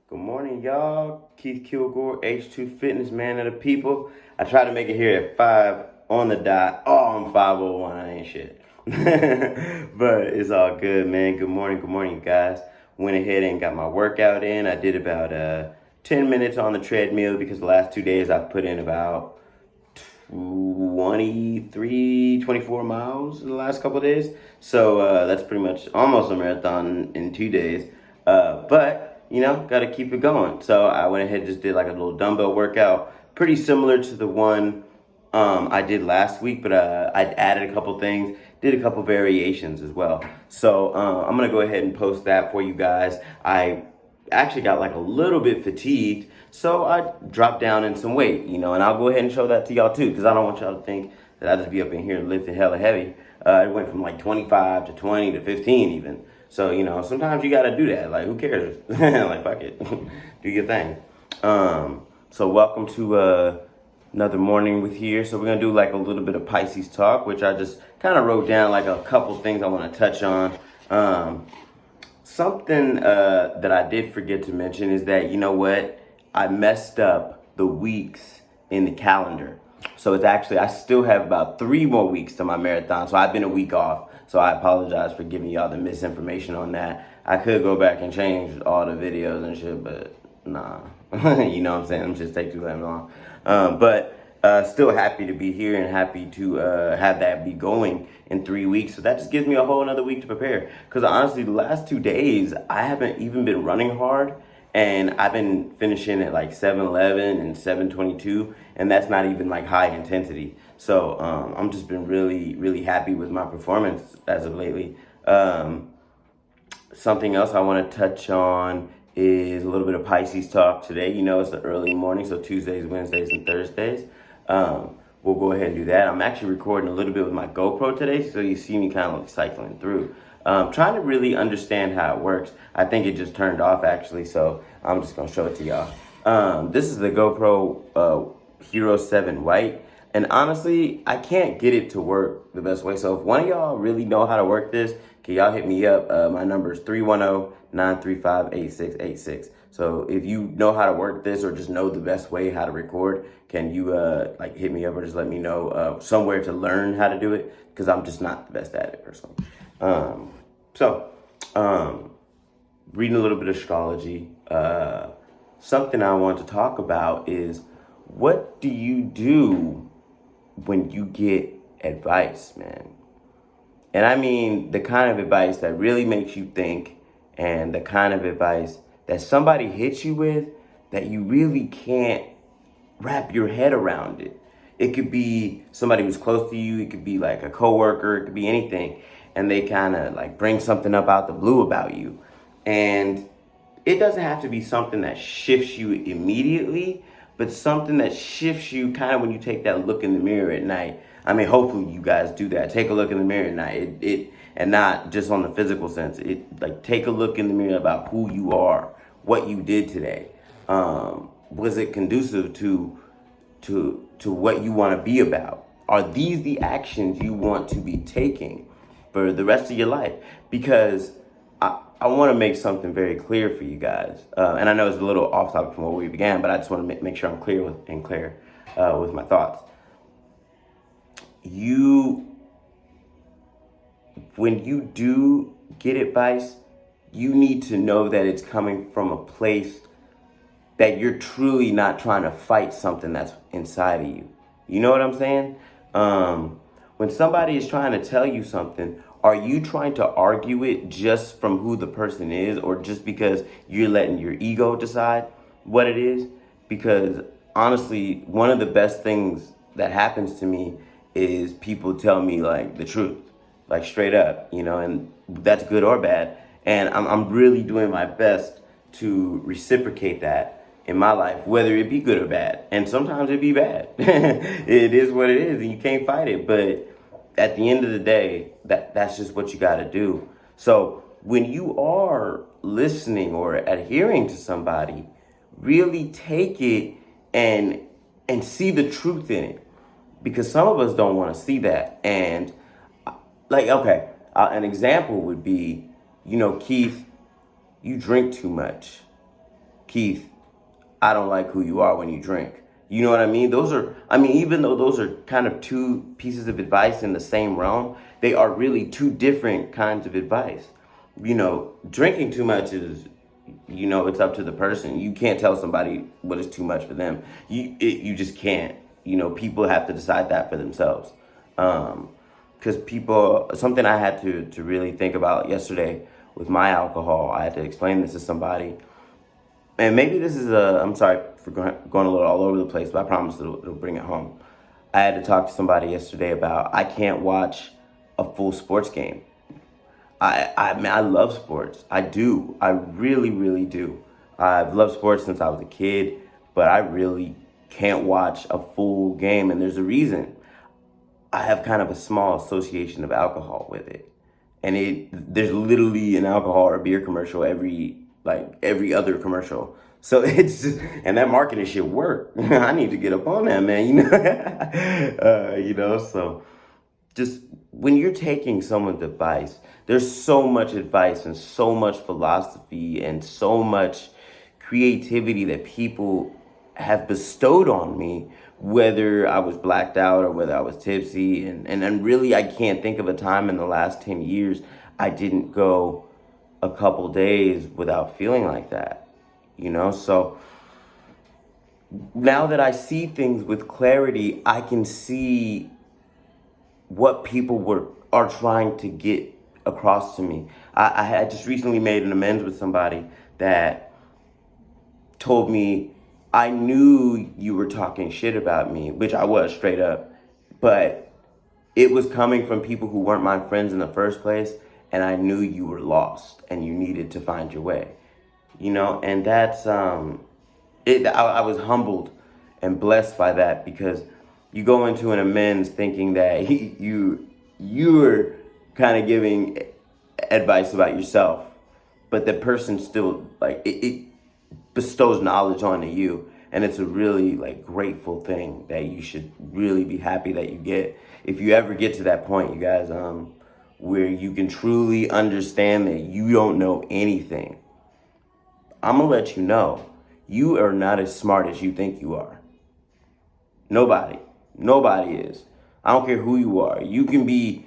Good morning, y'all. Keith Kilgore, H2 Fitness Man of the People. I try to make it here at 5 on the dot. Oh, I'm 501. I ain't shit. But it's all good, man. Good morning, guys. Went ahead and got my workout in. I did about 10 minutes on the treadmill because the last 2 days I put in about 23, 24 miles in the last couple of days. So that's pretty much almost a marathon in 2 days. But got to keep it going. So I went ahead and just did like a little dumbbell workout, pretty similar to the one I did last week, but I added a couple things, did a couple variations as well. So I'm going to go ahead and post that for you guys. I actually got like a little bit fatigued, so I dropped down in some weight, and I'll go ahead and show that to y'all too, because I don't want y'all to think that I just be up in here lifting hella heavy. It went from like 25 to 20 to 15 even. So, sometimes you got to do that. Like, who cares? Like, fuck it. Do your thing. So welcome to another morning with here. So we're going to do like a little bit of Pisces talk, which I just kind of wrote down like a couple things I want to touch on. Something that I did forget to mention is that, you know what? I messed up the weeks in the calendar. So it's actually, I still have about 3 more weeks to my marathon. So I've been a week off. So I apologize for giving y'all the misinformation on that. I could go back and change all the videos and shit, but nah. You know what I'm saying? I'm just take too damn long. But still happy to be here and happy to have that be going in 3 weeks. So that just gives me a whole another week to prepare. Because honestly, the last 2 days, I haven't even been running hard. And I've been finishing at like 7:11 and 7:22. And that's not even like high intensity. So I'm just been really, really happy with my performance as of lately. Something else I want to touch on is a little bit of Pisces talk today. It's the early morning, so Tuesdays, Wednesdays, and Thursdays. We'll go ahead and do that. I'm actually recording a little bit with my GoPro today, so you see me kind of cycling through. Trying to really understand how it works. I think it just turned off actually, so I'm just going to show it to y'all. This is the GoPro Hero 7 White. And honestly, I can't get it to work the best way. So if one of y'all really know how to work this, can y'all hit me up? My number is 310-935-8686. So if you know how to work this or just know the best way how to record, can you hit me up or just let me know somewhere to learn how to do it? Because I'm just not the best at it personally. Reading a little bit of astrology. Something I want to talk about is, what do you do when you get advice, man? And I mean the kind of advice that really makes you think, and the kind of advice that somebody hits you with that you really can't wrap your head around it. It could be somebody who's close to you. It could be like a coworker. It could be anything. And they kind of like bring something up out the blue about you. And it doesn't have to be something that shifts you immediately, but something that shifts you kind of when you take that look in the mirror at night. I mean, hopefully you guys do that. Take a look in the mirror at night. And not just on the physical sense. Take a look in the mirror about who you are, what you did today. Was it conducive to what you want to be about? Are these the actions you want to be taking for the rest of your life? Because I want to make something very clear for you guys. And I know it's a little off topic from where we began, but I just want to make sure I'm clear with my thoughts. When you do get advice, you need to know that it's coming from a place that you're truly not trying to fight something that's inside of you. You know what I'm saying? When somebody is trying to tell you something, are you trying to argue it just from who the person is, or just because you're letting your ego decide what it is? Because honestly, one of the best things that happens to me is people tell me like the truth, like straight up, and that's good or bad. And I'm really doing my best to reciprocate that in my life, whether it be good or bad. And sometimes it be bad. It is what it is, and you can't fight it. But at the end of the day, that's just what you got to do. So when you are listening or adhering to somebody, really take it and see the truth in it, because some of us don't want to see that. And okay, an example would be, Keith, you drink too much. Keith, I don't like who you are when you drink. You know what I mean? Even though those are kind of two pieces of advice in the same realm, they are really two different kinds of advice. Drinking too much is, it's up to the person. You can't tell somebody what is too much for them. You just can't. People have to decide that for themselves. Because something I had to really think about yesterday with my alcohol, I had to explain this to somebody. And maybe this is I'm sorry for going a little all over the place, but I promise it'll bring it home. I had to talk to somebody yesterday about I can't watch a full sports game. I love sports. I do. I really, really do. I've loved sports since I was a kid, but I really can't watch a full game, and there's a reason. I have kind of a small association of alcohol with it. And there's literally an alcohol or beer commercial every other commercial. So and that marketing shit work. I need to get up on that, man. So just when you're taking someone's advice, there's so much advice and so much philosophy and so much creativity that people have bestowed on me, whether I was blacked out or whether I was tipsy. And really, I can't think of a time in the last 10 years I didn't go a couple days without feeling like that, So now that I see things with clarity, I can see what people are trying to get across to me. I just recently made an amends with somebody that told me, I knew you were talking shit about me, which I was straight up, but it was coming from people who weren't my friends in the first place, and I knew you were lost and you needed to find your way, and that's I was humbled and blessed by that, because you go into an amends thinking that you're kind of giving advice about yourself, but the person still it bestows knowledge onto you, and it's a really grateful thing that you should really be happy that you get, if you ever get to that point, you guys, where you can truly understand that you don't know anything. I'm gonna let you know, you are not as smart as you think you are. Nobody is. I don't care who you are. You can be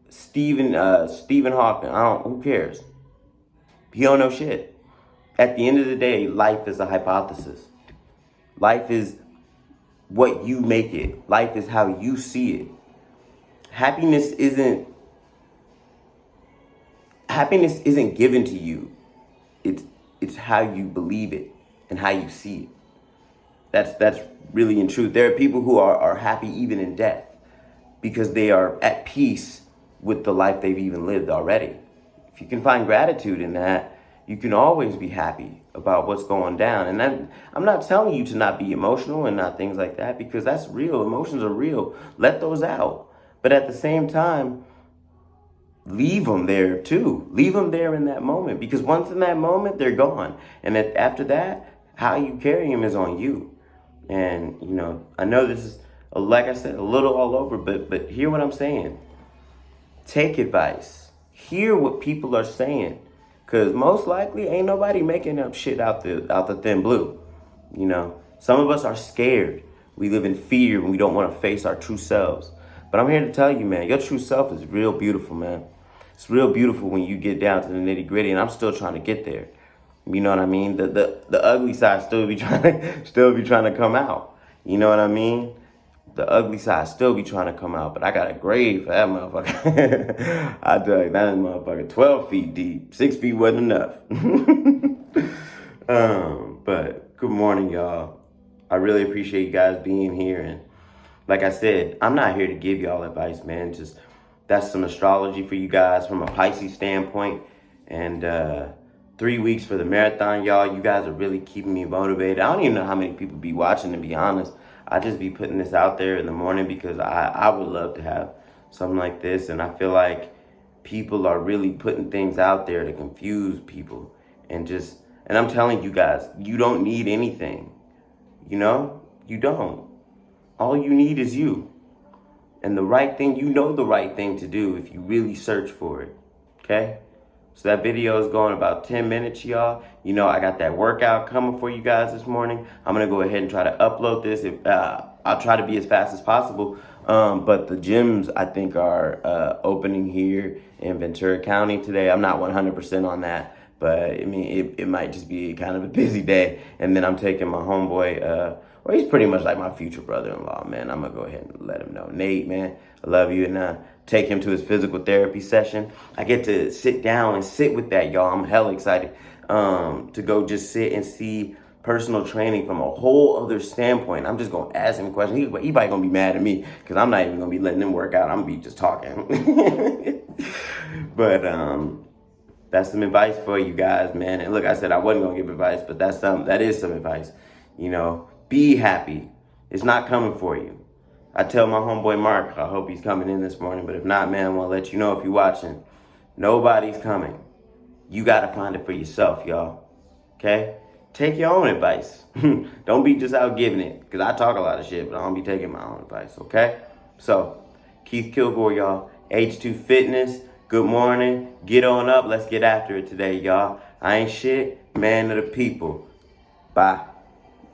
Stephen Hawking. Who cares? He don't know shit. At the end of the day, life is a hypothesis. Life is what you make it. Life is how you see it. Happiness isn't given to you. It's how you believe it and how you see it. That's really in truth. There are people who are happy even in death because they are at peace with the life they've even lived already. If you can find gratitude in that, you can always be happy about what's going down. And I'm not telling you to not be emotional and not things like that, because that's real. Emotions are real. Let those out. But at the same time, leave them there too. Leave them there in that moment, because once in that moment, they're gone. And after that, how you carry them is on you. And, I know this is, like I said, a little all over, but hear what I'm saying. Take advice. Hear what people are saying. Because most likely ain't nobody making up shit out the thin blue. Some of us are scared. We live in fear and we don't want to face our true selves. But I'm here to tell you, man, your true self is real beautiful, man. It's real beautiful when you get down to the nitty gritty, and I'm still trying to get there. You know what I mean? The ugly side still be trying to come out. You know what I mean? The ugly side still be trying to come out, but I got a grave for that motherfucker. I dug that motherfucker 12 feet deep. 6 feet wasn't enough. But good morning, y'all. I really appreciate you guys being here. And like I said, I'm not here to give y'all advice, man. Just that's some astrology for you guys from a Pisces standpoint. And 3 weeks for the marathon, y'all. You guys are really keeping me motivated. I don't even know how many people be watching, to be honest. I just be putting this out there in the morning because I would love to have something like this. And I feel like people are really putting things out there to confuse people. And I'm telling you guys, you don't need anything. You don't. All you need is you. And the right thing to do if you really search for it. Okay? So that video is going about 10 minutes, y'all. You know, I got that workout coming for you guys this morning. I'm going to go ahead and try to upload this. I'll try to be as fast as possible. But the gyms, I think, are opening here in Ventura County today. I'm not 100% on that. But, I mean, it might just be kind of a busy day. And then I'm taking my homeboy, well, he's pretty much like my future brother-in-law, man. I'm going to go ahead and let him know. Nate, man, I love you. And take him to his physical therapy session. I get to sit down and sit with that, y'all. I'm hella excited to go just sit and see personal training from a whole other standpoint. I'm just going to ask him questions. He probably going to be mad at me because I'm not even going to be letting him work out. I'm going to be just talking. But that's some advice for you guys, man. And look, I said I wasn't going to give advice, but that is some advice. You know, be happy. It's not coming for you. I tell my homeboy Mark, I hope he's coming in this morning, but if not, man, I'm going to let you know if you're watching. Nobody's coming. You got to find it for yourself, y'all. Okay? Take your own advice. Don't be just out giving it, because I talk a lot of shit, but I don't be taking my own advice, okay? So, Keith Kilgore, y'all. H2 Fitness, good morning. Get on up. Let's get after it today, y'all. I ain't shit, man of the people. Bye.